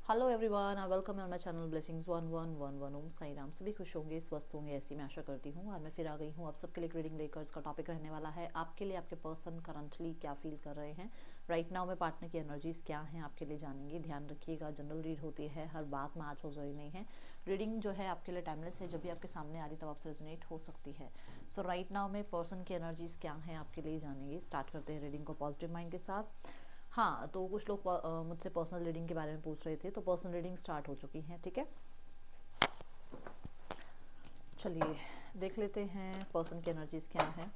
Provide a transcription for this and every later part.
Hello everyone, I welcome on my channel blessings 1111 ओम साई राम। सभी खुश होंगे, स्वस्थ होंगे, ऐसी मैं आशा करती हूँ। और मैं फिर आ गई हूँ आप सबके लिए रीडिंग लेकर। इसका टॉपिक रहने वाला है आपके लिए आपके पर्सन करंटली क्या फील कर रहे हैं राइट नाउ में, पार्टनर की एनर्जीज क्या हैं आपके लिए जानेंगे। ध्यान रखिएगा, जनरल रीड होती है, हर बात मैच हो जरूरी नहीं है। रीडिंग जो है आपके लिए टाइमलेस है, जब भी आपके सामने आ रही तब आपसे रेजोनेट हो सकती है। सो राइट नाउ में पर्सन की एनर्जीज क्या हैं आपके लिए जानेंगे। स्टार्ट करते हैं रीडिंग को पॉजिटिव माइंड के साथ। हाँ, तो कुछ लोग मुझसे पर्सनल रीडिंग के बारे में पूछ रहे थे, तो पर्सनल रीडिंग स्टार्ट हो चुकी है। ठीक है, चलिए देख लेते हैं पर्सन की एनर्जीज क्या है।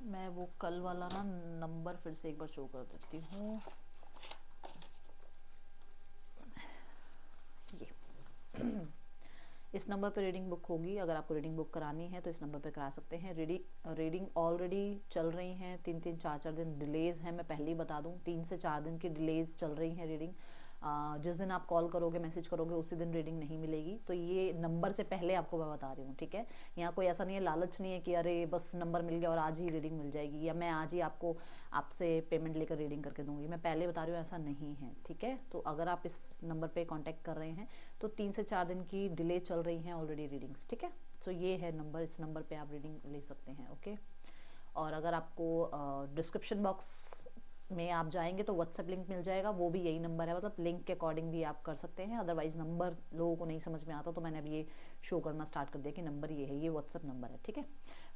मैं वो कल वाला ना नंबर फिर से एक बार शो कर देती हूँ। ये इस नंबर पे रीडिंग बुक होगी। अगर आपको रीडिंग बुक करानी है तो इस नंबर पे करा सकते हैं। रीडिंग ऑलरेडी चल रही हैं, 3-3 4-4 दिन डिलेज है। मैं पहले ही बता दूं, 3 से 4 दिन की डिलेज चल रही है रीडिंग। जिस दिन आप कॉल करोगे, मैसेज करोगे, उसी दिन रीडिंग नहीं मिलेगी। तो ये नंबर से पहले आपको मैं बता रही हूँ। ठीक है, यहाँ कोई ऐसा नहीं है, लालच नहीं है कि अरे बस नंबर मिल गया और आज ही रीडिंग मिल जाएगी, या मैं आज ही आपको आपसे पेमेंट लेकर रीडिंग करके दूंगी। मैं पहले बता रही हूँ, ऐसा नहीं है। ठीक है, तो अगर आप इस नंबर पे कांटेक्ट कर रहे हैं तो 3 से 4 दिन की डिले चल रही हैं ऑलरेडी रीडिंग्स। ठीक है, सो ये है नंबर, इस नंबर पे आप रीडिंग ले सकते हैं। ओके, और अगर आपको डिस्क्रिप्शन बॉक्स में आप जाएंगे तो व्हाट्सएप लिंक मिल जाएगा, वो भी यही नंबर है। मतलब लिंक के अकॉर्डिंग भी आप कर सकते हैं। अदरवाइज नंबर लोगों को नहीं समझ में आता, तो मैंने अब ये शो करना स्टार्ट कर दिया कि नंबर ये है, ये व्हाट्सएप नंबर है। ठीक है,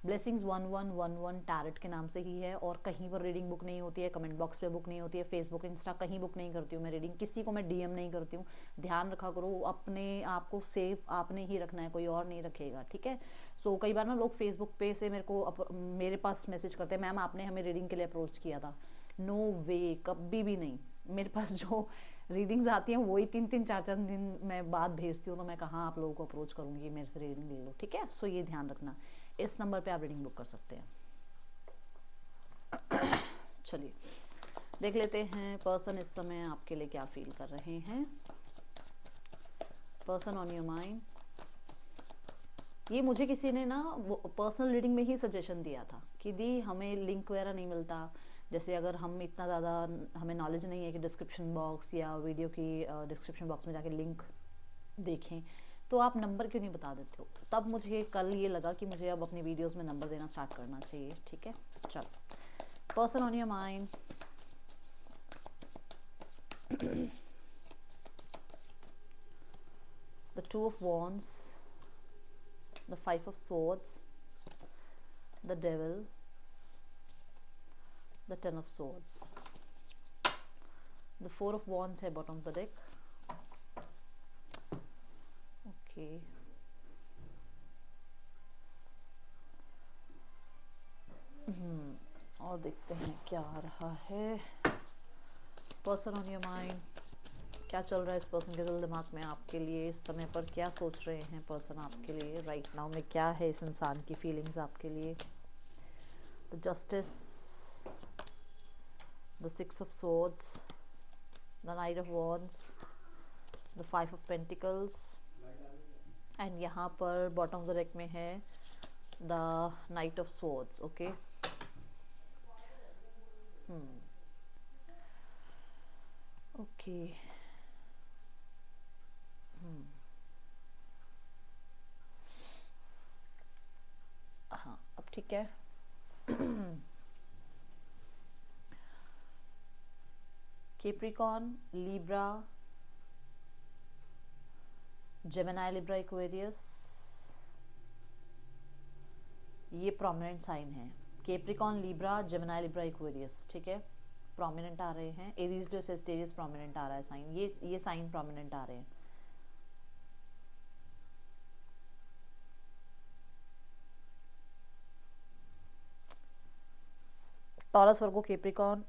ब्लेसिंग्स 1111 टैरेट के नाम से ही है, और कहीं पर रीडिंग बुक नहीं होती है, कमेंट बॉक्स पे बुक नहीं होती है, फेसबुक इंस्टा कहीं बुक नहीं करती हूँ मैं रीडिंग। किसी को मैं डीएम नहीं करती हूँ। ध्यान रखा करो, अपने आप को सेफ आपने ही रखना है, कोई और नहीं रखेगा। ठीक है, सो कई बार ना लोग फेसबुक पे से मेरे पास मैसेज करते हैं, मैम आपने हमें रीडिंग के लिए अप्रोच किया था। नो वे, कभी भी नहीं। मेरे पास जो रीडिंग्स आती हैं वही 3-3 4-4 दिन मैं बाद भेजती हूँ, तो मैं कहाँ आप लोगों को अप्रोच करूँगी मेरे से रीडिंग ले लो। ठीक है, सो ये ध्यान रखना, इस नंबर पे आप रीडिंग बुक कर सकते हैं। चलिए देख लेते हैं पर्सन इस समय आपके लिए क्या फील कर रहे हैं। पर्सन ऑन योर माइंड, ये मुझे किसी ने ना पर्सनल रीडिंग में ही सजेशन दिया था कि दी हमें लिंक वगैरह नहीं मिलता। जैसे अगर हम इतना ज़्यादा हमें नॉलेज नहीं है कि डिस्क्रिप्शन बॉक्स या वीडियो की डिस्क्रिप्शन बॉक्स में जाके लिंक देखें, तो आप नंबर क्यों नहीं बता देते हो। तब मुझे कल ये लगा कि मुझे अब अपनी वीडियोस में नंबर देना स्टार्ट करना चाहिए। ठीक है, चलो person on your mind, the 2 of Wands, the 5 of Swords, the Devil, the 10 of Swords, the 4 of Wands है bottom of the deck. Okay, और देखते हैं क्या आ रहा है। पर्सन ऑन योर माइंड, क्या चल रहा है इस पर्सन के दिल दिमाग में आपके लिए इस समय पर, क्या सोच रहे हैं पर्सन आपके लिए राइट नाउ में, क्या है इस इंसान की फीलिंग्स आपके लिए। The justice, the 6 of Swords, the night of wands, the 5 of Pentacles, and यहाँ पर बॉटम ऑफ द डेक में है the night of swords. Okay, okay, हाँ अब ठीक है। Capricorn, Libra, Gemini, Libra, Aquarius, ये प्रोमिनेंट साइन है। Capricorn, Libra, Gemini, Libra, Aquarius. ठीक है, प्रोमिनेंट आ रहे हैं। एरीज, लियो, सेजिटेरियस प्रोमिनेंट आ रहा है साइन, ये साइन प्रोमिनेंट आ रहे हैं। Taurus, Virgo, Capricorn,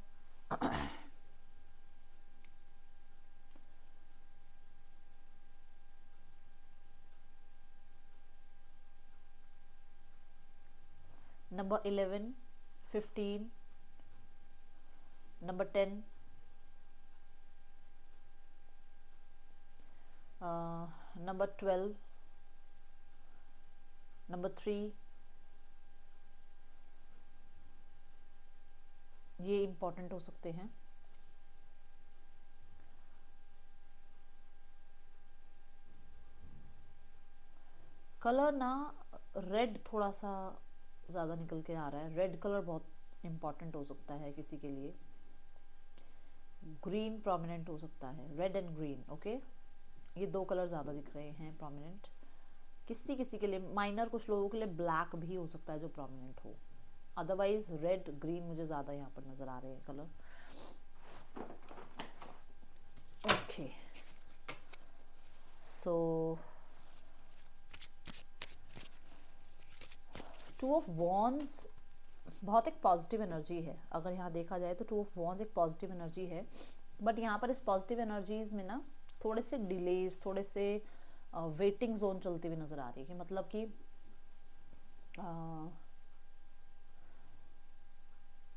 number 11, 15, number 10, number 12, number 3, ये इम्पॉर्टेंट हो सकते हैं। कलर ना रेड थोड़ा सा ज़्यादा निकल के आ रहा है, रेड कलर बहुत इम्पॉर्टेंट हो सकता है किसी के लिए। ग्रीन प्रोमिनेंट हो सकता है, रेड एंड ग्रीन, ओके। ये दो कलर ज़्यादा दिख रहे हैं प्रोमिनेंट। किसी किसी के लिए माइनर, कुछ लोगों के लिए ब्लैक भी हो सकता है जो प्रोमिनेंट हो। अदरवाइज रेड ग्रीन मुझे ज़्यादा यहाँ पर नज़र आ रहे हैं colour. Okay, so two of wands बहुत एक पॉजिटिव एनर्जी है। अगर यहाँ देखा जाए तो टू ऑफ वॉन्ड्स एक पॉजिटिव एनर्जी है, बट यहाँ पर इस पॉजिटिव एनर्जीज में ना थोड़े से डिलेज, थोड़े से वेटिंग जोन चलती हुई नज़र आ रही है। मतलब कि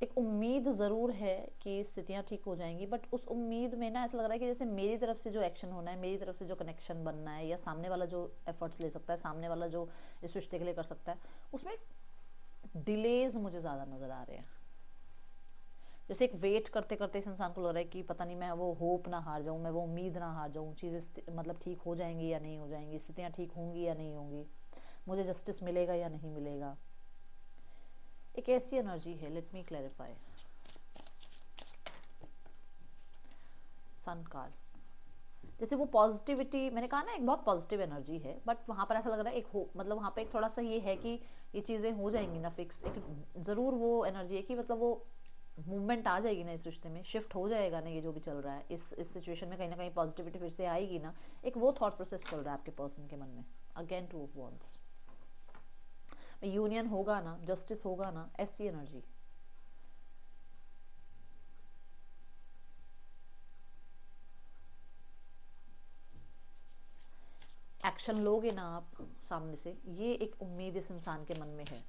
एक उम्मीद ज़रूर है कि स्थितियाँ ठीक हो जाएंगी, बट उस उम्मीद में ना ऐसा लग रहा है कि जैसे मेरी तरफ से जो एक्शन होना है, मेरी तरफ से जो कनेक्शन बनना है, या सामने वाला जो एफर्ट्स ले सकता है, सामने वाला जो इस रिश्ते के लिए कर सकता है, उसमें डिलेज मुझे ज़्यादा नज़र आ रहे हैं। जैसे एक वेट करते करते इस इंसान को लग रहा है कि पता नहीं मैं वो होप ना हार जाऊँ, मैं वो उम्मीद ना हार जाऊँ, चीज़ें मतलब ठीक हो जाएंगी या नहीं हो जाएंगी, स्थितियाँ ठीक होंगी या नहीं होंगी, मुझे जस्टिस मिलेगा या नहीं मिलेगा। एक ऐसी एनर्जी है। Let me clarify. Sun card, जैसे वो पॉजिटिविटी मैंने कहा ना, एक बहुत पॉजिटिव एनर्जी है, बट वहाँ पर ऐसा लग रहा है एक हो, मतलब वहाँ पे एक थोड़ा सा ये है कि ये चीज़ें हो जाएंगी ना फिक्स। एक ज़रूर वो एनर्जी है कि मतलब वो मूवमेंट आ जाएगी ना इस रिश्ते में, शिफ्ट हो जाएगा ना ये जो भी चल रहा है इस सिचुएशन में, कहीं ना कहीं पॉजिटिविटी फिर से आएगी ना। एक वो थॉट प्रोसेस चल रहा है आपके पर्सन के मन में। Again two of wands, union होगा ना, जस्टिस होगा ना, ऐसी एनर्जी। एक्शन लोगे ना आप सामने से, ये एक उम्मीद इस इंसान के मन में है,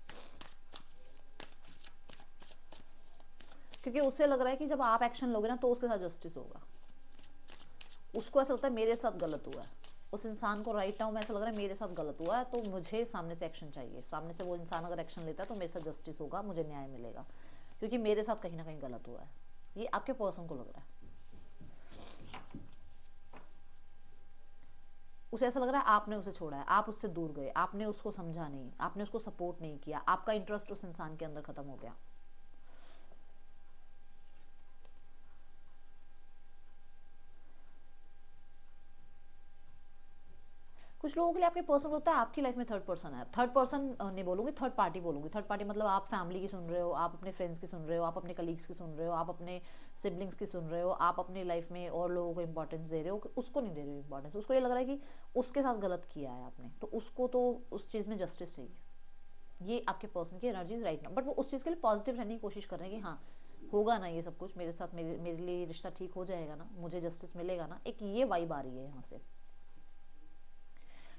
क्योंकि उसे लग रहा है कि जब आप एक्शन लोगे ना तो उसके साथ जस्टिस होगा। उसको ऐसा लगता है मेरे साथ गलत हुआ है, उस इंसान को राइट नाउ में ऐसा लग रहा है मेरे साथ गलत हुआ है, तो मुझे सामने से एक्शन चाहिए। सामने से वो इंसान अगर एक्शन लेता है तो मेरे साथ जस्टिस होगा, मुझे न्याय मिलेगा, क्योंकि मेरे साथ कहीं ना कहीं गलत हुआ है। ये आपके पर्सन को लग रहा है। उसे ऐसा लग रहा है आपने उसे छोड़ा है, आप उससे दूर गए, आपने उसको समझा नहीं, आपने उसको सपोर्ट नहीं किया, आपका इंटरेस्ट उस इंसान के अंदर खत्म हो गया। कुछ लोगों के लिए आपके पर्सन होता है आपकी लाइफ में थर्ड पर्सन है। थर्ड पर्सन नहीं बोलूँगी, थर्ड पार्टी बोलूँगी। थर्ड पार्टी मतलब आप फैमिली की सुन रहे हो, आप अपने फ्रेंड्स की सुन रहे हो, आप अपने कलीग्स की सुन रहे हो, आप अपने सिबलिंग्स की सुन रहे हो, आप अपनी लाइफ में और लोगों को इंपॉर्टेंस दे रहे हो, उसको नहीं दे रहे हो इंपॉर्टेंस। उसको ये लग रहा है कि उसके साथ गलत किया है आपने, तो उसको तो उस चीज़ में जस्टिस चाहिए। ये आपके पर्सन की एनर्जीज राइट ना, बट वो उस चीज़ के लिए पॉजिटिव रहने की कोशिश कर रहे हैं कि हाँ होगा ना ये सब कुछ मेरे साथ, मेरे लिए रिश्ता ठीक हो जाएगा ना, मुझे जस्टिस मिलेगा ना। एक ये वाइब आ रही है यहाँ से,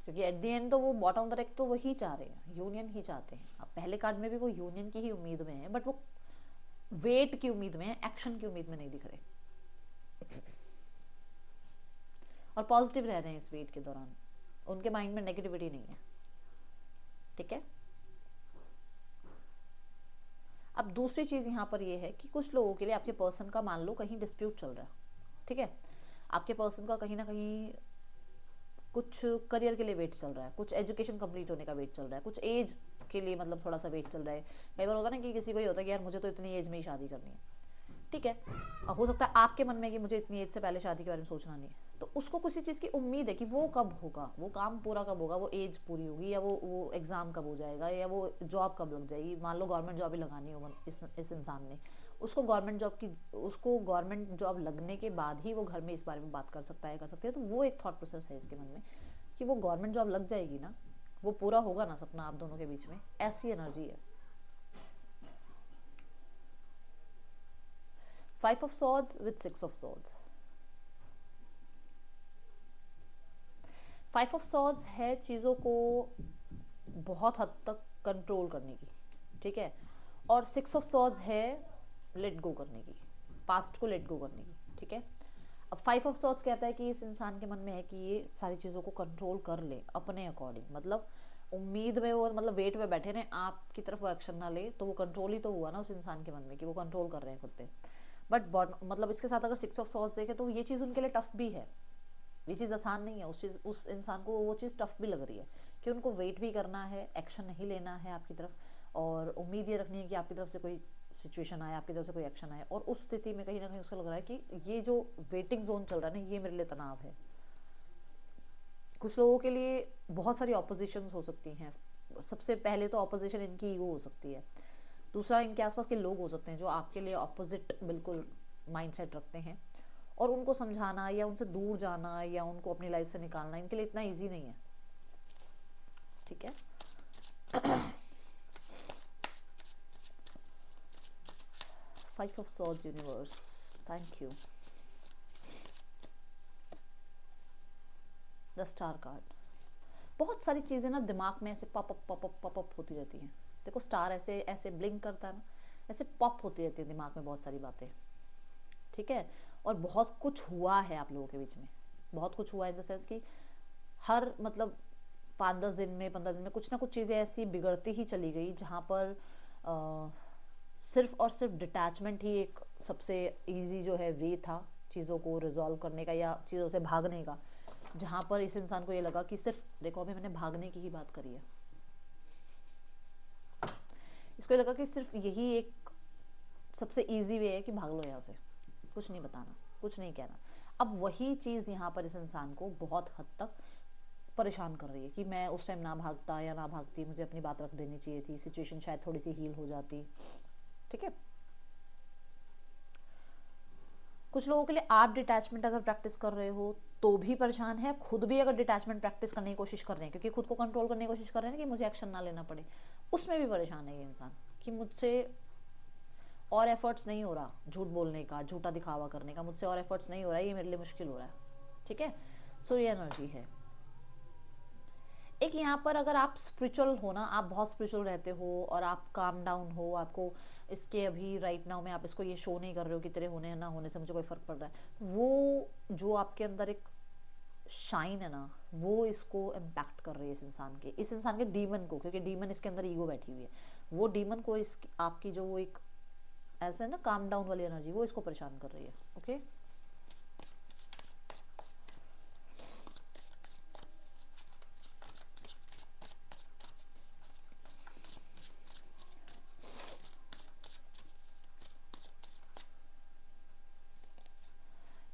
क्योंकि एट द एंड तो वो बॉटम तक तो वही चाह रहे हैं, यूनियन ही चाहते हैं। अब पहले कार्ड में भी वो यूनियन की ही उम्मीद में है, बट वो वेट की उम्मीद में है, एक्शन की उम्मीद में नहीं दिख रहे, और पॉजिटिव रह रहे हैं इस वेट के दौरान। उनके माइंड में नेगेटिविटी नहीं है, ठीक है। अब दूसरी चीज़ यहाँ पर ये है कि कुछ लोगों के लिए आपके पर्सन का मान लो कहीं डिस्प्यूट चल रहा है, ठीक है। आपके पर्सन का कहीं ना कहीं कुछ करियर के लिए वेट चल रहा है, कुछ एजुकेशन कंप्लीट होने का वेट चल रहा है, कुछ एज के लिए मतलब थोड़ा सा वेट चल रहा है। कई बार होता है ना कि किसी को ये होता है कि यार मुझे तो इतनी एज में ही शादी करनी है, ठीक है। हो सकता है आपके मन में कि मुझे इतनी एज से पहले शादी के बारे में सोचना नहीं है, तो उसको किसी चीज़ की उम्मीद है कि वो कब होगा, वो काम पूरा कब होगा, वो एज पूरी होगी, या वो एग्ज़ाम कब हो जाएगा, या वो जॉब कब लग जाएगी। मान लो गवर्नमेंट जॉब ही लगानी हो इस इंसान ने, उसको गवर्नमेंट जॉब लगने के बाद ही वो घर में इस बारे में बात कर सकता है, कर सकते हैं। तो वो एक थॉट प्रोसेस है इसके मन में कि वो गवर्नमेंट जॉब लग जाएगी ना, वो पूरा होगा ना सपना आप दोनों के बीच में, ऐसी एनर्जी है। 5 of swords with 6 of swords। 5 of swords है चीज़ों को बहुत हद तक कंट्रोल करने की, ठीक है। और 6 of swords है लेट गो करने की, पास्ट को लेट गो करने की, ठीक है। अब 5 ऑफ सॉर्ट्स कहता है कि इस इंसान के मन में है कि ये सारी चीज़ों को कंट्रोल कर ले अपने अकॉर्डिंग, मतलब उम्मीद में वो मतलब वेट में बैठे रहे, आपकी तरफ वो एक्शन ना ले, तो वो कंट्रोल ही तो हुआ ना उस इंसान के मन में कि वो कंट्रोल कर रहे हैं खुद पे। बट मतलब इसके साथ अगर 6 ऑफ सॉर्ड्स देखें तो ये चीज़ उनके लिए टफ भी है, ये चीज़ आसान नहीं है, उस इंसान को वो चीज़ टफ भी लग रही है कि उनको वेट भी करना है, एक्शन नहीं लेना है आपकी तरफ, और उम्मीद ये रखनी है कि आपकी तरफ से कोई सिचुएशन आए, आपकी तरफ से कोई एक्शन आए। और उस स्थिति में कहीं ना कहीं उसको लग रहा है कि ये जो वेटिंग जोन चल रहा है ना, ये मेरे लिए तनाव है। कुछ लोगों के लिए बहुत सारी ऑपोजिशंस हो सकती हैं। सबसे पहले तो ऑपोजिशन इनकी ईगो हो सकती है, दूसरा इनके आसपास के लोग हो सकते हैं जो आपके लिए ऑपोजिट बिल्कुल माइंडसेट रखते हैं, और उनको समझाना या उनसे दूर जाना या उनको अपनी लाइफ से निकालना इनके लिए इतना ईजी नहीं है। ठीक है। 5 of swords universe, thank you. The star card, बहुत सारी चीज़ें ना दिमाग में ऐसे pop up pop up pop up होती रहती हैं। देखो स्टार ऐसे ऐसे ब्लिंक करता है ना, ऐसे पॉप होती रहती है दिमाग में बहुत सारी बातें। ठीक है। और बहुत कुछ हुआ है आप लोगों के बीच में, बहुत कुछ हुआ इन द सेंस कि हर मतलब 5-10 दिन में 15 दिन में कुछ ना कुछ चीज़ें ऐसी बिगड़ती ही चली गई, जहाँ पर सिर्फ और सिर्फ डिटैचमेंट ही एक सबसे इजी जो है वे था चीज़ों को रिजॉल्व करने का या चीज़ों से भागने का। जहाँ पर इस इंसान को ये लगा कि सिर्फ, देखो अभी मैंने भागने की ही बात करी है, इसको लगा कि सिर्फ यही एक सबसे इजी वे है कि भाग लो यहाँ से, कुछ नहीं बताना, कुछ नहीं कहना। अब वही चीज़ यहाँ पर इस इंसान को बहुत हद तक परेशान कर रही है कि मैं उस टाइम ना भागता या ना भागती, मुझे अपनी बात रख देनी चाहिए थी, सिचुएशन शायद थोड़ी सी हील हो जाती। ठीक है। कुछ लोगों के लिए आप डिटैचमेंट अगर प्रैक्टिस कर रहे हो तो भी परेशान है, खुद भी अगर डिटैचमेंट प्रैक्टिस करने की कोशिश कर रहे हैं क्योंकि खुद को कंट्रोल करने की कोशिश कर रहे हैं कि मुझे एक्शन ना लेना पड़े, उसमें भी परेशान है ये इंसान कि मुझसे और एफर्ट्स नहीं हो रहा झूठ बोलने का, झूठा दिखावा करने का, मुझसे और एफर्ट्स नहीं हो रहा है, ये मेरे लिए मुश्किल हो रहा है। ठीक है। सो ये एनर्जी है। एक यहाँ पर अगर आप स्पिरिचुअल हो ना, आप बहुत स्पिरिचुअल रहते हो और आप काम डाउन हो, आपको इसके अभी राइट नाउ में आप इसको ये शो नहीं कर रहे हो कि तेरे होने ना होने से मुझे कोई फ़र्क पड़ रहा है, वो जो आपके अंदर एक शाइन है ना, वो इसको इम्पैक्ट कर रही है इस इंसान के डीमन को, क्योंकि डीमन इसके अंदर ईगो बैठी हुई है, वो डीमन को इस आपकी जो वो एक ऐसा है ना काम डाउन वाली एनर्जी, वो इसको परेशान कर रही है। ओके।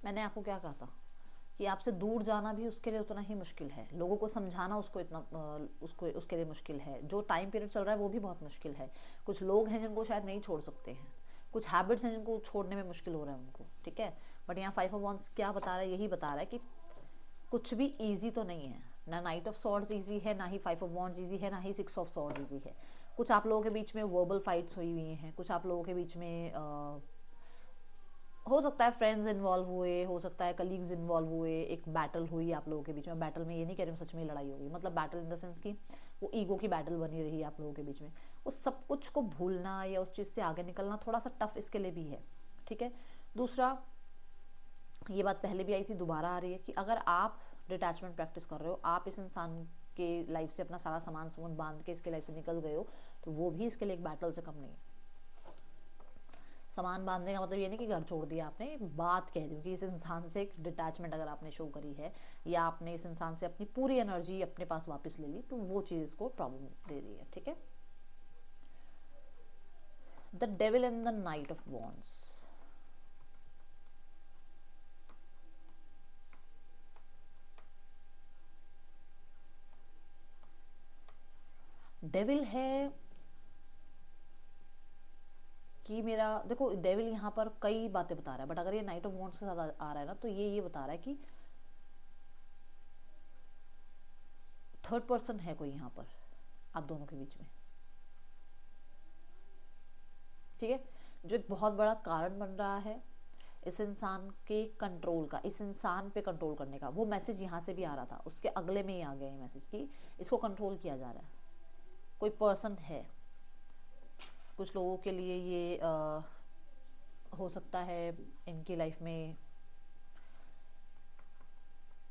मैंने आपको क्या कहा था कि आपसे दूर जाना भी उसके लिए उतना ही मुश्किल है, लोगों को समझाना उसको इतना उसको उसके लिए मुश्किल है, जो टाइम पीरियड चल रहा है वो भी बहुत मुश्किल है। कुछ लोग हैं जिनको शायद नहीं छोड़ सकते हैं, कुछ हैबिट्स हैं जिनको छोड़ने में मुश्किल हो रहा है उनको। ठीक है। बट यहाँ 5 ऑफ वॉन्ड्स क्या बता रहा है, यही बता रहा है कि कुछ भी ईजी तो नहीं है, ना नाइट ऑफ सॉर्ड्स ईजी है, ना ही 5 ऑफ वॉन्ड्स ईजी है, ना ही 6 ऑफ सॉर्ड्स ईजी है। कुछ आप लोगों के बीच में वर्बल फाइट्स हुई हुई हैं, कुछ आप लोगों के बीच में हो सकता है फ्रेंड्स इन्वॉल्व हुए, हो सकता है कलीग्स इन्वॉल्व हुए, एक बैटल हुई आप लोगों के बीच में। बैटल में ये नहीं कह रही हूँ सच में लड़ाई हो गई, मतलब बैटल इन द सेंस कि वो ईगो की बैटल बनी रही आप लोगों के बीच में। उस सब कुछ को भूलना या उस चीज़ से आगे निकलना थोड़ा सा टफ इसके लिए भी है। ठीक है। दूसरा, ये बात पहले भी आई थी, दोबारा आ रही है कि अगर आप डिटैचमेंट प्रैक्टिस कर रहे हो, आप इस इंसान के लाइफ से अपना सारा सामान बांध के इसके लाइफ से निकल गए हो, तो वो भी इसके लिए एक बैटल से कम नहीं है। सामान बांधने का मतलब ये नहीं कि घर छोड़ दिया आपने, बात कह रही हूँ कि इस इंसान से एक डिटैचमेंट अगर आपने शो करी है या आपने इस इंसान से अपनी पूरी एनर्जी अपने पास वापस ले ली, तो वो चीज़ इसको प्रॉब्लम दे रही है। ठीक है। The devil and the night of wands, devil है कि मेरा, देखो डेविल यहाँ पर कई बातें बता रहा है, बट अगर ये नाइट ऑफ वॉन्ड्स के साथ आ रहा है ना, तो ये बता रहा है कि थर्ड पर्सन है कोई यहाँ पर आप दोनों के बीच में। ठीक है। जो एक बहुत बड़ा कारण बन रहा है इस इंसान के कंट्रोल का, इस इंसान पे कंट्रोल करने का। वो मैसेज यहाँ से भी आ रहा था, उसके अगले में ही आ गया ये मैसेज कि इसको कंट्रोल किया जा रहा है, कोई पर्सन है। कुछ लोगों के लिए ये हो सकता है इनकी लाइफ में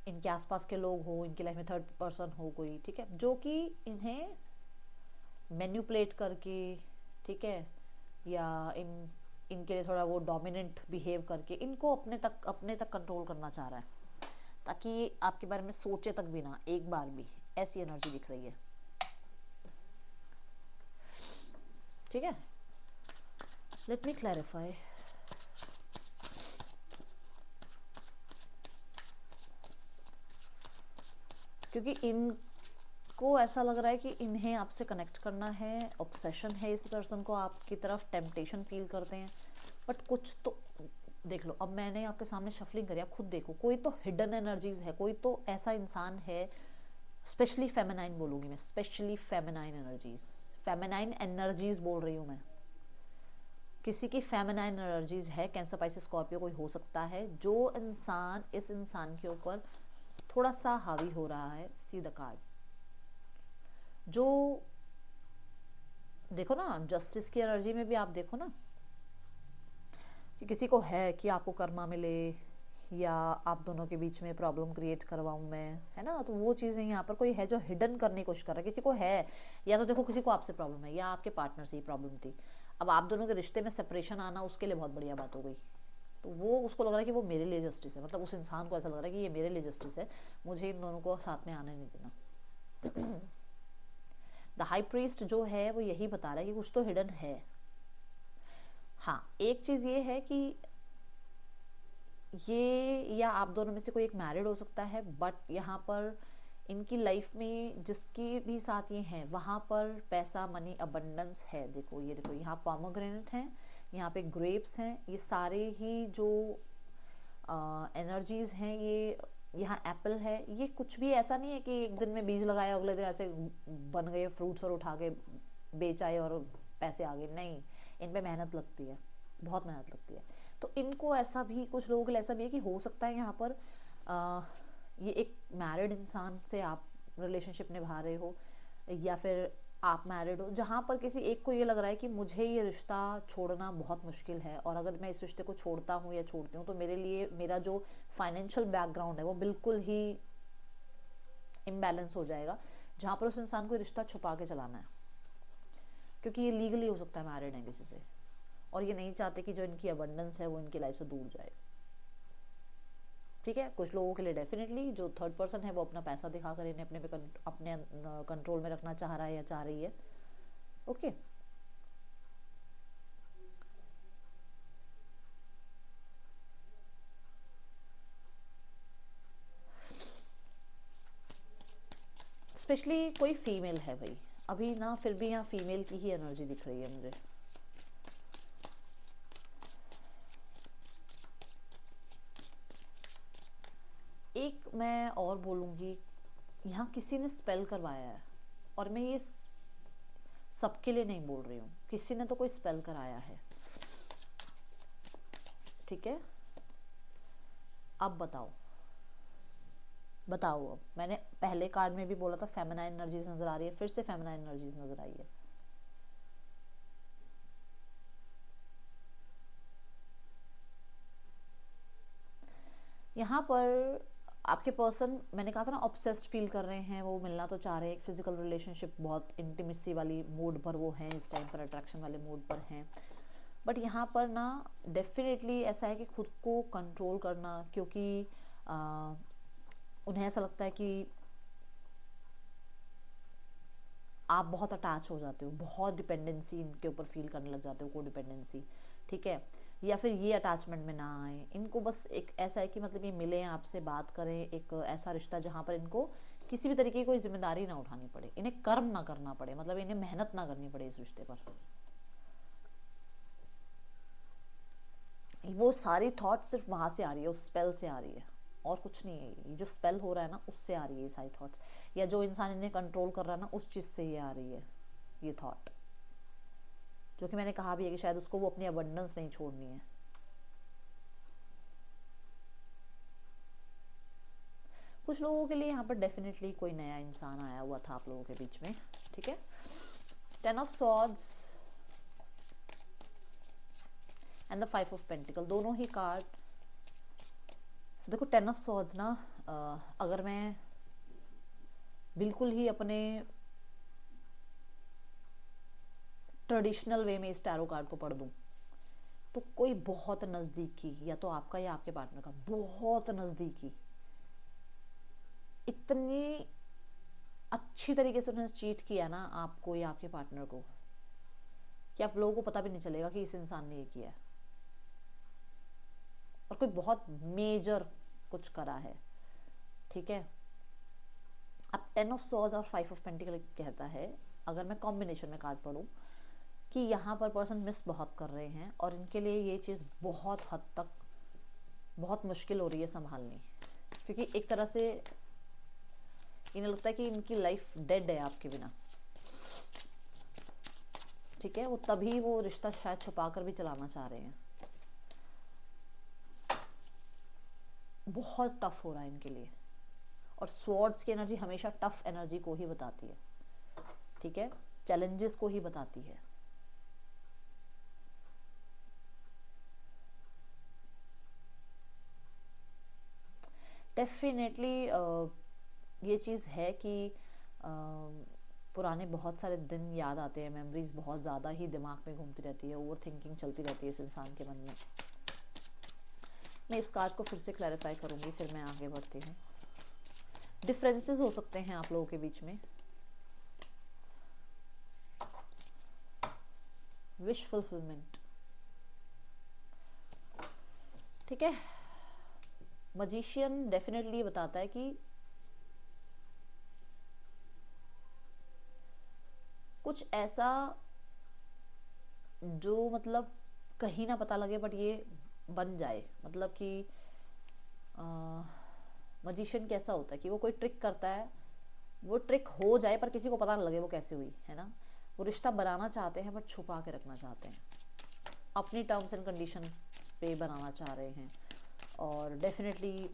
इनके आसपास के लोग हो, इनकी लाइफ में थर्ड पर्सन हो कोई, ठीक है, जो कि इन्हें मैन्युपुलेट करके, ठीक है, या इनके लिए थोड़ा वो डोमिनेंट बिहेव करके इनको अपने तक कंट्रोल करना चाह रहा है, ताकि ये आपके बारे में सोचे तक भी ना एक बार भी। ऐसी एनर्जी दिख रही है, ठीक है। Let me clarify. क्योंकि इनको ऐसा लग रहा है कि इन्हें आपसे कनेक्ट करना है, ऑब्सेशन है इस पर्सन को आपकी तरफ, टेम्पटेशन फील करते हैं, बट कुछ तो देख लो। अब मैंने आपके सामने शफलिंग करी, आप खुद देखो, कोई तो हिडन एनर्जीज है, कोई तो ऐसा इंसान है, स्पेशली फेमिनाइन बोलूँगी मैं, specially feminine energies, feminine energies बोल रही हूँ मैं। किसी की फेमिनाइन एनर्जीज है, कैंसर, पाइसेस, स्कॉर्पियो कोई हो सकता है, जो इंसान इस इंसान के ऊपर थोड़ा सा हावी हो रहा है। सी द कार्ड, जो देखो ना, जस्टिस की एनर्जी में भी आप देखो ना कि किसी को है कि आपको कर्मा मिले, या आप दोनों के बीच में प्रॉब्लम क्रिएट करवाऊं मैं, है ना। तो वो चीज़ें यहाँ पर कोई है जो हिडन करने की कोशिश कर रहा है, किसी को है, या तो देखो किसी को आपसे प्रॉब्लम है, या आपके पार्टनर से ही प्रॉब्लम थी। अब आप दोनों के रिश्ते में सेपरेशन आना उसके लिए बहुत बढ़िया बात हो गई, तो वो उसको लग रहा है कि वो मेरे लिए जस्टिस है, मतलब उस इंसान को ऐसा लग रहा है कि ये मेरे लिए जस्टिस है, मुझे इन दोनों को साथ में आने नहीं देना। द हाई प्रीस्ट जो है वो यही बता रहा है कि कुछ तो हिडन है। हाँ, एक चीज़ ये है कि ये, या आप दोनों में से कोई एक मैरिड हो सकता है, बट यहाँ पर इनकी लाइफ में जिसके भी साथ ये हैं वहाँ पर पैसा, मनी, अबंडेंस है। देखो ये देखो, यहाँ पोमोग्रेनेट हैं, यहाँ पे ग्रेप्स हैं, ये सारे ही जो एनर्जीज हैं, ये यहाँ एप्पल है। ये कुछ भी ऐसा नहीं है कि एक दिन में बीज लगाया अगले दिन ऐसे बन गए फ्रूट्स और उठा के बेच आए और पैसे आ गए, नहीं, इन पे मेहनत लगती है, बहुत मेहनत लगती है। तो इनको ऐसा भी, कुछ लोगों के लिए ऐसा भी है कि हो सकता है यहाँ पर ये एक मैरिड इंसान से आप रिलेशनशिप निभा रहे हो, या फिर आप मैरिड हो, जहाँ पर किसी एक को ये लग रहा है कि मुझे ये रिश्ता छोड़ना बहुत मुश्किल है, और अगर मैं इस रिश्ते को छोड़ता हूँ या छोड़ती हूँ तो मेरे लिए मेरा जो फाइनेंशियल बैकग्राउंड है वो बिल्कुल ही इम्बैलेंस हो जाएगा, जहाँ पर उस इंसान को रिश्ता छुपा के चलाना है, क्योंकि ये लीगली हो सकता है मैरिड है किसी से, और ये नहीं चाहते कि जो इनकी अबंडेंस है वो इनकी लाइफ से दूर जाए, ठीक है। कुछ लोगों के लिए डेफिनेटली जो थर्ड पर्सन है वो अपना पैसा दिखाकर इन्हें अपने कंट्रोल में रखना चाह रहा है या चाह रही है, ओके। स्पेशली कोई फीमेल है भाई, अभी ना फिर भी यहाँ फीमेल की ही एनर्जी दिख रही है मुझे। एक मैं और बोलूँगी, यहाँ किसी ने स्पेल करवाया है, और मैं ये सबके लिए नहीं बोल रही हूँ, किसी ने तो कोई स्पेल कराया है, ठीक है। अब बताओ बताओ। अब मैंने पहले कार्ड में भी बोला था फेमिनाइन एनर्जीज नजर आ रही है, फिर से फेमिनाइन एनर्जीज नजर आई है। यहाँ पर आपके पर्सन, मैंने कहा था ना, ऑब्सेस्ड फील कर रहे हैं, वो मिलना तो चाह रहे हैं, एक फिजिकल रिलेशनशिप, बहुत इंटीमेसी वाली मूड पर वो हैं इस टाइम पर, अट्रैक्शन वाले मूड पर हैं, बट यहाँ पर ना डेफिनेटली ऐसा है कि खुद को कंट्रोल करना, क्योंकि उन्हें ऐसा लगता है कि आप बहुत अटैच हो जाते हो, बहुत डिपेंडेंसी इनके ऊपर फील करने लग जाते हो, को डिपेंडेंसी, ठीक है। या फिर ये अटैचमेंट में ना आए, इनको बस एक ऐसा है कि मतलब ये मिलें आपसे, बात करें, एक ऐसा रिश्ता जहाँ पर इनको किसी भी तरीके की कोई जिम्मेदारी ना उठानी पड़े, इन्हें कर्म ना करना पड़े, मतलब इन्हें मेहनत ना करनी पड़े इस रिश्ते पर। वो सारी थॉट सिर्फ वहाँ से आ रही है, उस स्पेल से आ रही है, और कुछ नहीं है। ये जो स्पेल हो रहा है ना उससे आ रही है ये सारी थॉट्स, या जो इंसान इन्हें कंट्रोल कर रहा है ना उस चीज़ से ये आ रही है ये थॉट, जो कि मैंने कहा भी है कि शायद उसको वो अपनी अबंडेंस नहीं छोड़नी है। कुछ लोगों के लिए यहाँ पर डेफिनेटली कोई नया इंसान आया हुआ था आप लोगों के बीच में, ठीक है। 10 of swords and the 5 of pentacle, दोनों ही कार्ड देखो। 10 ऑफ सॉर्ड्स ना अगर मैं बिल्कुल ही अपने ट्रेडिशनल वे में इस टैरो कार्ड को पढ़ दूं, तो कोई बहुत नज़दीकी, या तो आपका या आपके पार्टनर का, बहुत नज़दीकी, इतनी अच्छी तरीके से उसने चीट किया ना आपको या आपके पार्टनर को, कि आप लोगों को पता भी नहीं चलेगा कि इस इंसान ने ये किया है, और कोई बहुत मेजर कुछ करा है, ठीक है। अब 10 ऑफ सॉर्ड्स और 5 ऑफ पेंटिकल कहता है, अगर मैं कॉम्बिनेशन में कार्ड पढ़ूं, कि यहाँ पर पर्सन मिस बहुत कर रहे हैं और इनके लिए ये चीज़ बहुत हद तक बहुत मुश्किल हो रही है संभालनी, क्योंकि एक तरह से इन्हें लगता है कि इनकी लाइफ डेड है आपके बिना, ठीक है। वो तभी वो रिश्ता शायद छुपा कर भी चलाना चाह रहे हैं। बहुत टफ हो रहा है इनके लिए, और स्वॉर्ड्स की एनर्जी हमेशा टफ एनर्जी को ही बताती है, ठीक है, चैलेंजेस को ही बताती है। डेफिनेटली ये चीज़ है कि पुराने बहुत सारे दिन याद आते हैं, मेमोरीज बहुत ज़्यादा ही दिमाग में घूमती रहती है, ओवर थिंकिंग चलती रहती है इस इंसान के मन में। मैं इस कार्ड को फिर से क्लैरिफाई करूँगी, फिर मैं आगे बढ़ती हूँ। डिफरेंसेस हो सकते हैं आप लोगों के बीच में, विश फुलफिलमेंट, ठीक है। मजिशियन डेफिनेटली बताता है कि कुछ ऐसा जो मतलब कहीं ना पता लगे बट ये बन जाए, मतलब कि मजिशियन कैसा होता है कि वो कोई ट्रिक करता है, वो ट्रिक हो जाए पर किसी को पता ना लगे वो कैसे हुई, है ना। वो रिश्ता बनाना चाहते हैं बट छुपा के रखना चाहते हैं, अपनी टर्म्स एंड कंडीशन पे बनाना चाह रहे हैं, और डेफिनेटली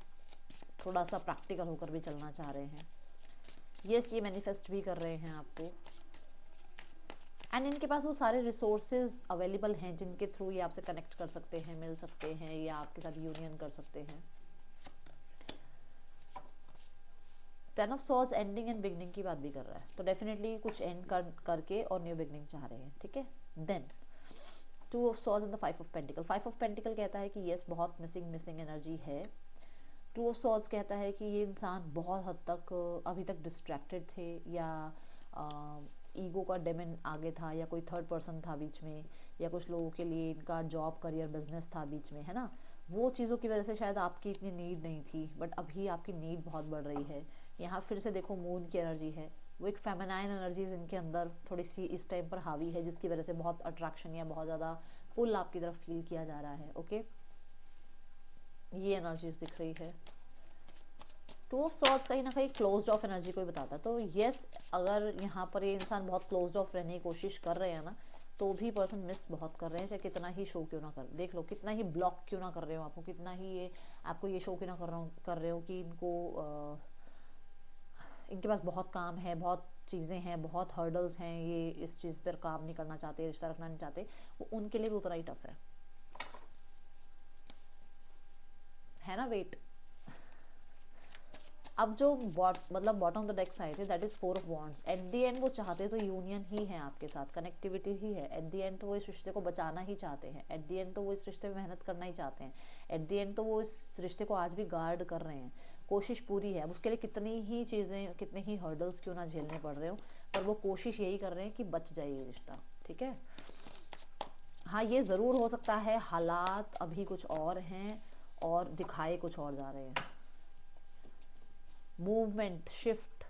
थोड़ा सा प्रैक्टिकल होकर भी चलना चाह रहे हैं। यस, ये मैनिफेस्ट भी कर रहे हैं आपको, एंड इनके पास वो सारे रिसोर्सेज अवेलेबल हैं जिनके थ्रू ये आपसे कनेक्ट कर सकते हैं, मिल सकते हैं, या आपके साथ यूनियन कर सकते हैं। 10 of swords ending and beginning की बात भी कर रहा है, तो डेफिनेटली कुछ एंड करके और न्यू बिगनिंग चाह रहे हैं, ठीक है। Then 2 of swords and the 5 of pentacle. 5 of pentacle कहता है कि यस, बहुत मिसिंग एनर्जी है। 2 ऑफ सॉर्ड्स कहता है कि ये इंसान बहुत हद तक अभी तक डिस्ट्रैक्टेड थे, या ईगो का डेमन आगे था, या कोई थर्ड पर्सन था बीच में, या कुछ लोगों के लिए इनका जॉब करियर बिजनेस था बीच में, है ना। वो चीज़ों की वजह से शायद आपकी इतनी नीड नहीं थी, बट अभी आपकी नीड बहुत बढ़ रही है। यहाँ फिर से देखो मून की एनर्जी है, वो एक फेमिनाइन एनर्जीज इनके अंदर थोड़ी सी इस टाइम पर हावी है, जिसकी वजह से बहुत अट्रैक्शन या बहुत ज़्यादा पुल आपकी तरफ फील किया जा रहा है, ओके। ये एनर्जीज दिख रही है। 2 ऑफ सॉर्ड्स कहीं ना कहीं क्लोज्ड ऑफ एनर्जी को ही बताता है, तो यस, अगर यहाँ पर ये इंसान बहुत क्लोज्ड ऑफ रहने की कोशिश कर रहे हैं ना, तो भी पर्सन मिस बहुत कर रहे हैं, चाहे कितना ही शो क्यों ना कर, देख लो कितना ही ब्लॉक क्यों ना कर रहे हो आपको, कितना ही ये आपको ये शो क्यों ना कर रहे हो कि इनको इनके पास बहुत काम है, बहुत चीज़ें हैं, बहुत हर्डल्स हैं, ये इस चीज़ पर काम नहीं करना चाहते, रिश्ता रखना नहीं चाहते, वो उनके लिए भी उतना ही टफ है ना। वेट, अब जो मतलब bottom of the deck side है, that is 4 of wands. At the end वो चाहते तो यूनियन ही है आपके साथ, कनेक्टिविटी ही है। एट द एंड तो वो इस रिश्ते को बचाना ही चाहते हैं, एट द एंड तो वो इस रिश्ते में मेहनत करना ही चाहते हैं, एट द एंड तो वो इस रिश्ते को आज भी गार्ड कर रहे हैं, कोशिश पूरी है। अब उसके लिए कितनी ही चीज़ें, कितने ही हर्डल्स क्यों ना झेलने पड़ रहे हो, पर वो कोशिश यही कर रहे हैं कि बच जाए ये रिश्ता, ठीक है। हाँ, ये ज़रूर हो सकता है हालात अभी कुछ और हैं और दिखाए कुछ और जा रहे हैं। मूवमेंट, शिफ्ट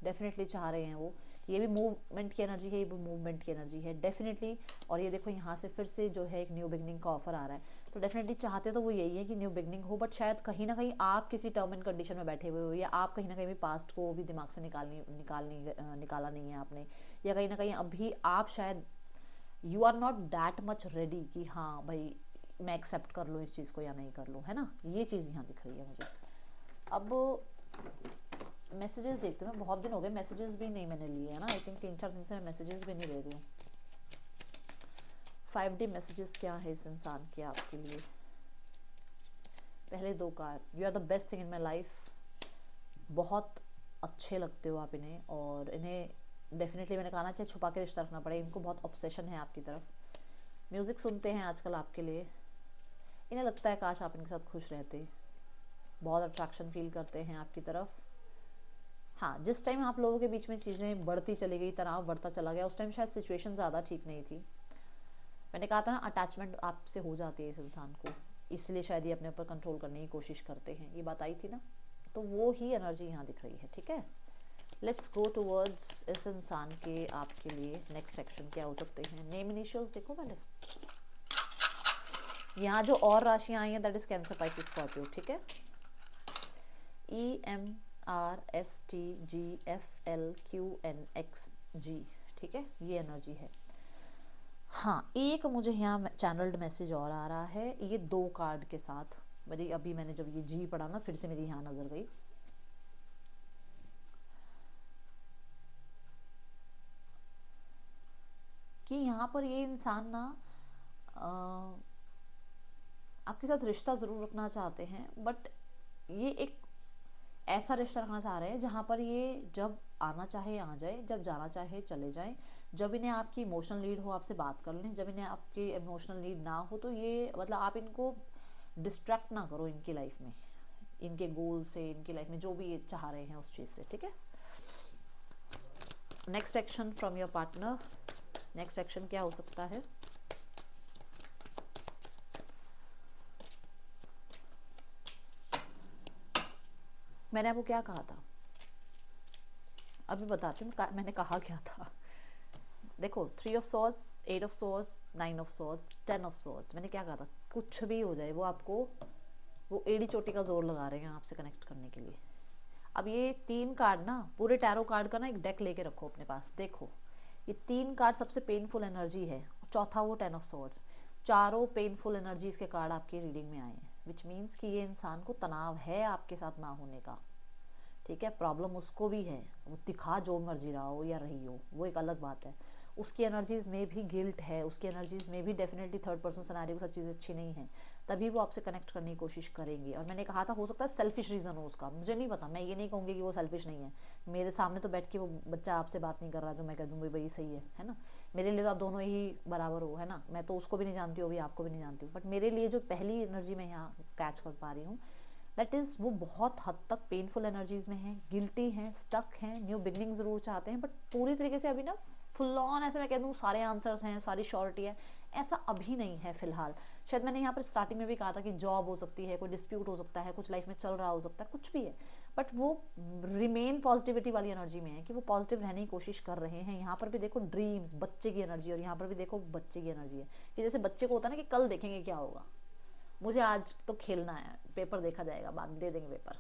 डेफिनेटली चाह रहे हैं वो, ये भी मूवमेंट की एनर्जी है, ये भी मूवमेंट की एनर्जी है डेफिनेटली। और ये देखो यहाँ से फिर से जो है एक न्यू बिगनिंग का ऑफर आ रहा है, तो डेफिनेटली चाहते तो वो यही है कि न्यू बिगनिंग हो, बट शायद कहीं ना कहीं आप किसी टर्म एंड कंडीशन में बैठे हुए हो, या आप कहीं ना कहीं भी पास्ट को भी दिमाग से निकाला नहीं है आपने, या कहीं ना कहीं अभी आप शायद you are not that much ready कि हाँ भाई मैं एक्सेप्ट कर लूँ इस चीज़ को या नहीं कर लूँ, है ना। ये चीज़ यहाँ दिख रही है मुझे। अब मैसेजेस देखते हैं, मैं बहुत दिन हो गए मैसेजेस भी नहीं मैंने लिए, है ना। आई थिंक 3-4 दिन से मैं मैसेजेस भी नहीं ले रही हूँ। 5D मैसेजेस क्या है इस इंसान के आपके लिए। पहले 2 card, you are the best thing in my life, बहुत अच्छे लगते हो आप इन्हें, और इन्हें डेफिनेटली मैंने कहा ना, चाहे छुपा के रिश्ता रखना पड़े, इनको बहुत ऑब्सेशन है आपकी तरफ। म्यूज़िक सुनते हैं आजकल आपके लिए, इन्हें लगता है काश आप इनके साथ खुश रहते, बहुत अट्रैक्शन फील करते हैं आपकी तरफ। हाँ, जिस टाइम आप लोगों के बीच में चीज़ें बढ़ती चली गई, तनाव बढ़ता चला गया, उस टाइम शायद सिचुएशन ज़्यादा ठीक नहीं थी। मैंने कहा था ना, अटैचमेंट आपसे हो जाती है इस इंसान को, इसलिए शायद ये अपने ऊपर कंट्रोल करने की कोशिश करते हैं, ये बात आई थी ना। तो वो ही एनर्जी यहाँ दिख रही है, ठीक है। लेट्स गो टूवर्ड्स इस इंसान के आपके लिए नेक्स्ट एक्शन क्या हो सकते हैं। नेम इनिशियल्स देखो पहले। यहाँ जो और राशियाँ आई हैं that is cancer, Pisces, Scorpio, ठीक है। EMRSTGFLQNXG, ठीक है, ये एनर्जी है। हाँ, एक मुझे यहाँ चैनल्ड मैसेज और आ रहा है, ये 2 कार्ड के साथ। मेरी अभी मैंने जब ये जी पढ़ा ना, फिर से मेरी यहाँ नजर गई कि यहाँ पर ये इंसान ना आपके साथ रिश्ता ज़रूर रखना चाहते हैं, बट ये एक ऐसा रिश्ता रखना चाह रहे हैं जहाँ पर ये जब आना चाहे आ जाए, जब जाना चाहे चले जाएं। जब इन्हें आपकी इमोशनल नीड हो आपसे बात कर लें, जब इन्हें आपकी इमोशनल नीड ना हो तो ये मतलब आप इनको डिस्ट्रैक्ट ना करो इनकी लाइफ में, इनके गोल से, इनकी लाइफ में जो भी ये चाह रहे हैं उस चीज़ से, ठीक है। Next action from your partner, next action क्या हो सकता है। मैंने आपको क्या कहा था, अभी बताती हूँ मैंने कहा क्या था। देखो, 3 of swords, 8 of swords, 9 of swords, 10 of swords, मैंने क्या कहा था, कुछ भी हो जाए वो आपको, वो एड़ी चोटी का जोर लगा रहे हैं आपसे कनेक्ट करने के लिए। अब ये 3 कार्ड ना, पूरे टैरो कार्ड का ना एक डेक लेके रखो अपने पास। देखो, ये 3 कार्ड सबसे पेनफुल एनर्जी है, चौथा वो 10 ऑफ सॉर्ड्स, चारों पेनफुल एनर्जीज के कार्ड आपकी रीडिंग में आए हैं, विच मीन्स कि ये इंसान को तनाव है आपके साथ ना होने का, ठीक है। प्रॉब्लम उसको भी है, वो दिखा जो मर्जी रहा हो या रही हो, वो एक अलग बात है। उसकी एनर्जीज में भी गिल्ट है, उसकी एनर्जीज में भी डेफिनेटली थर्ड पर्सन सिनेरियो के साथ चीज़ें अच्छी नहीं है, तभी वो आपसे कनेक्ट करने की कोशिश करेंगे। और मैंने कहा था हो सकता है सेल्फिश रीज़न हो उसका, मुझे नहीं पता, मैं ये नहीं कहूँगी कि वो सेल्फिश नहीं है। मेरे सामने तो बैठ के वो बच्चा आपसे बात नहीं कर रहा तो मैं कह दूँगी भाई सही है ना। मेरे लिए तो आप दोनों ही बराबर हो, है ना। मैं तो उसको भी नहीं जानती हूँ, अभी आपको भी नहीं जानती हूँ, बट मेरे लिए जो पहली एनर्जी मैं यहाँ कैच कर पा रही हूँ, दैट इज़ वो बहुत हद तक पेनफुल एनर्जीज में हैं, गिल्टी हैं, स्टक हैं, न्यू बिगनिंग ज़रूर चाहते हैं, बट पूरी तरीके से अभी ना फुल ऑन ऐसे मैं कह दूँ सारे आंसर्स हैं, सारी श्योरिटी है, ऐसा अभी नहीं है फिलहाल। शायद मैंने यहाँ पर स्टार्टिंग में भी कहा था कि जॉब हो सकती है, कोई डिस्प्यूट हो सकता है, कुछ लाइफ में चल रहा हो सकता है, कुछ भी है, बट वो रिमेन पॉजिटिविटी वाली एनर्जी में है कि वो पॉजिटिव रहने की कोशिश कर रहे हैं। यहाँ पर भी देखो ड्रीम्स, बच्चे की एनर्जी, और यहाँ पर भी देखो बच्चे की एनर्जी है कि जैसे बच्चे को होता है ना कि कल देखेंगे क्या होगा, मुझे आज तो खेलना है, पेपर देखा जाएगा, बाद में दे देंगे पेपर,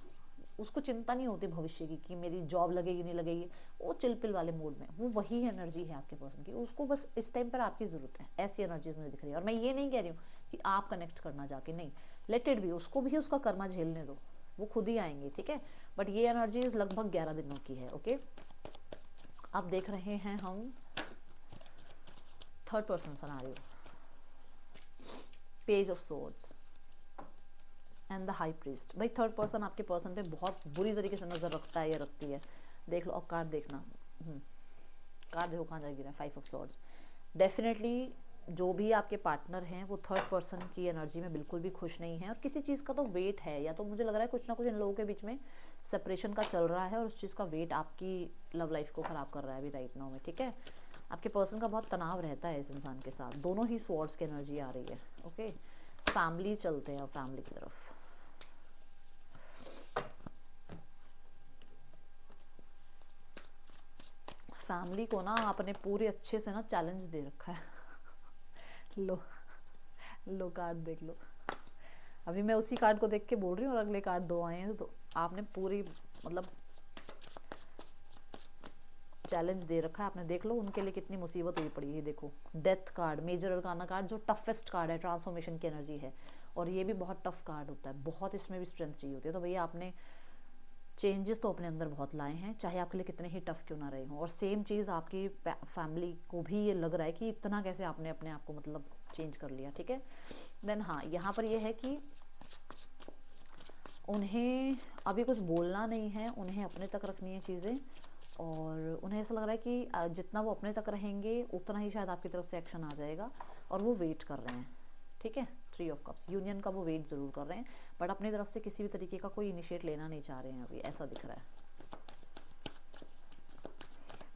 उसको चिंता नहीं होती भविष्य की कि मेरी जॉब लगेगी नहीं लगेगी, वो चिलपिल वाले मूड में, वो वही एनर्जी है आपके पर्सन की, उसको बस इस टाइम पर आपकी ज़रूरत है। ऐसी एनर्जीज मुझे दिख रही है, और मैं ये नहीं कह रही हूँ कि आप कनेक्ट करना जाके, नहीं, लेट इट भी, उसको भी उसका कर्मा झेलने दो, वो खुद ही आएंगे, ठीक है। बट ये एनर्जीज लगभग 11 दिनों की है, ओके। अब देख रहे हैं हम third person scenario, page of swords and the high priest. भाई थर्ड पर्सन आपके पर्सन पे बहुत बुरी तरीके से नज़र रखता है या रखती है, देख लो। और कार्ड देखना, कार्ड देखो कहाँ जा गिरा, 5 ऑफ सॉर्ड्स। डेफिनेटली जो भी आपके पार्टनर हैं वो थर्ड पर्सन की एनर्जी में बिल्कुल भी खुश नहीं है, और किसी चीज़ का तो वेट है, या तो मुझे लग रहा है कुछ ना कुछ इन लोगों के बीच में सेपरेशन का चल रहा है, और उस चीज़ का वेट आपकी लव लाइफ को ख़राब कर रहा है अभी राइट नाउ में, ठीक है। आपके पर्सन का बहुत तनाव रहता है इस इंसान के साथ, दोनों ही स्वॉर्ड्स की एनर्जी आ रही है, ओके। फैमिली चलते हैं, फैमिली की तरफ। फैमिली को ना आपने पूरे अच्छे से ना चैलेंज दे रखा है। लो कार्ड देख लो, अभी मैं उसी कार्ड को देख के बोल रही हूँ, और अगले कार्ड 2 आए हैं, तो आपने पूरी मतलब चैलेंज दे रखा है आपने, देख लो उनके लिए कितनी मुसीबत हुई पड़ी है। देखो death card, major arcana card, जो टफेस्ट कार्ड है, ट्रांसफॉर्मेशन की एनर्जी है, और ये भी बहुत टफ कार्ड होता है, बहुत इसमें भी स्ट्रेंथ चाहिए होती है। तो भैया आपने चेंजेस तो अपने अंदर बहुत लाए हैं, चाहे आपके लिए कितने ही टफ क्यों ना रहे हों, और सेम चीज़ आपकी फैमिली को भी ये लग रहा है कि इतना कैसे आपने अपने आप को मतलब चेंज कर लिया, ठीक है। देन हाँ, यहाँ पर ये है कि उन्हें अभी कुछ बोलना नहीं है, उन्हें अपने तक रखनी है चीज़ें, और उन्हें ऐसा लग रहा है कि जितना वो अपने तक रहेंगे उतना ही शायद आपकी तरफ से एक्शन आ जाएगा, और वो वेट कर रहे हैं। ठीक है, 3 ऑफ कप्स, यूनियन का वो वेट ज़रूर कर रहे हैं, बट अपनी तरफ से किसी भी तरीके का कोई इनिशिएट लेना नहीं चाह रहे हैं अभी, ऐसा दिख रहा है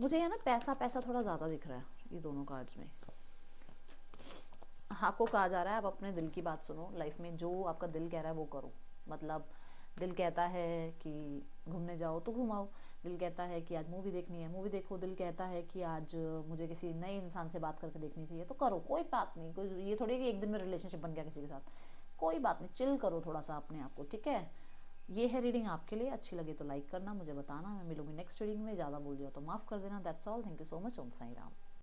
मुझे। है ना, पैसा पैसा थोड़ा ज़्यादा दिख रहा है ये दोनों कार्ड्स में। आपको कहा जा रहा है आप अपने दिल की बात सुनो, लाइफ में जो आपका दिल कह रहा है वो करो। मतलब दिल कहता है कि घूमने जाओ तो घुमाओ, दिल कहता है कि आज मूवी देखनी है, मूवी देखो, दिल कहता है कि आज मुझे किसी नए इंसान से बात करके देखनी चाहिए तो करो, कोई बात नहीं। कोई ये थोड़ी कि एक दिन में रिलेशनशिप बन गया किसी के साथ, कोई बात नहीं, चिल करो थोड़ा सा अपने आप को। ठीक है, ये है रीडिंग आपके लिए। अच्छी लगे तो लाइक करना, मुझे बताना। मैं मिलूंगी नेक्स्ट रीडिंग में, ज़्यादा बोल दिया तो माफ़ कर देना। That's all, thank you so much. Om Sai Ram.